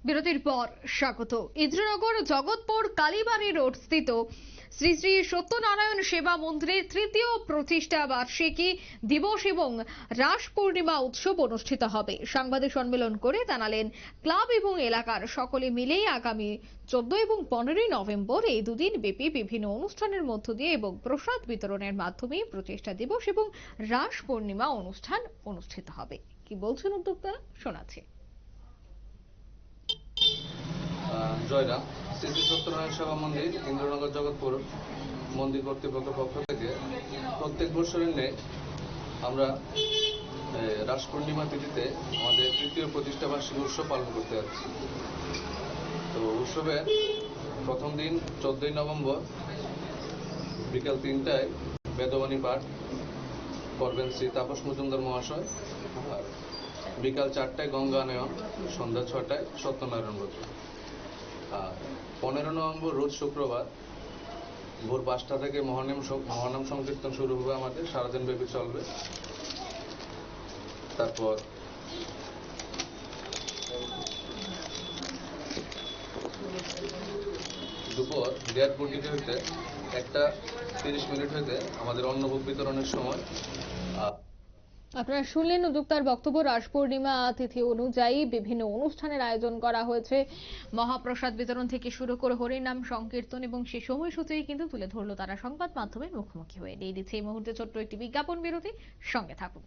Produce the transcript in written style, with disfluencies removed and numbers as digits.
বিরতির পর স্বাগত। ইন্দ্রনগর জগৎপুর কালীবাড়ি রোড স্থিত শ্রী শ্রী সত্যনারায়ণ সেবা মন্দিরের তৃতীয় প্রতিষ্ঠা বার্ষিকী দিবস এবং রাস পূর্ণিমা উৎসব অনুষ্ঠিত হবে। সাংবাদিক সম্মেলন করে জানালেন ক্লাব এবং এলাকার সকলে মিলেই আগামী 14 এবং 15 নভেম্বর এই দুদিন ব্যাপী বিভিন্ন অনুষ্ঠানের মধ্য দিয়ে এবং প্রসাদ বিতরণের মাধ্যমে প্রতিষ্ঠা দিবস এবং রাস পূর্ণিমা অনুষ্ঠান অনুষ্ঠিত হবে। কি বলছেন উদ্যোক্তারা, শোনাচ্ছি। জয়রাম। শ্রী শ্রী সত্যনারায়ণ সেবা মন্দির ইন্দ্রনগর জগৎপুর মন্দির কর্তৃপক্ষের পক্ষ থেকে প্রত্যেক বছরের ন্যায় আমরা রাস পূর্ণিমা তিথিতে আমাদের তৃতীয় প্রতিষ্ঠা বার্ষিকী উৎসব পালন করতে যাচ্ছি। তো উৎসবের প্রথম দিন 14ই নভেম্বর বিকাল 3টায় বেদবাণী পাঠ করবেন শ্রী তাপস মজুমদার মহাশয়। আর বিকাল 4টায় গঙ্গানয়ন, সন্ধ্যা 6টায় সত্যনারায়ণ ব্রত। আর 15 নভেম্বর রোজ শুক্রবার ভোর 5টা থেকে মহানাম সংকীর্তন শুরু হবে, আমাদের সারাদিন ব্যাপী চলবে। তারপর দুপুর 1:30 হইতে 1:30 হইতে আমাদের অন্নভোগ বিতরণের সময়। আপনারা শুনলেন উদ্যোক্তার বক্তব্য। রাস পূর্ণিমা তিথি অনুযায়ী বিভিন্ন অনুষ্ঠানের আয়োজন করা হয়েছে। মহাপ্রসাদ বিতরণ থেকে শুরু করে হরিনাম সংকীর্তন এবং সেই সময়সূচি কিন্তু তুলে ধরলো তারা সংবাদ মাধ্যমের মুখোমুখি হয়ে। দিয়ে দিচ্ছে এই মুহূর্তে ছোট্ট একটি বিজ্ঞাপন বিরতি, সঙ্গে থাকুন।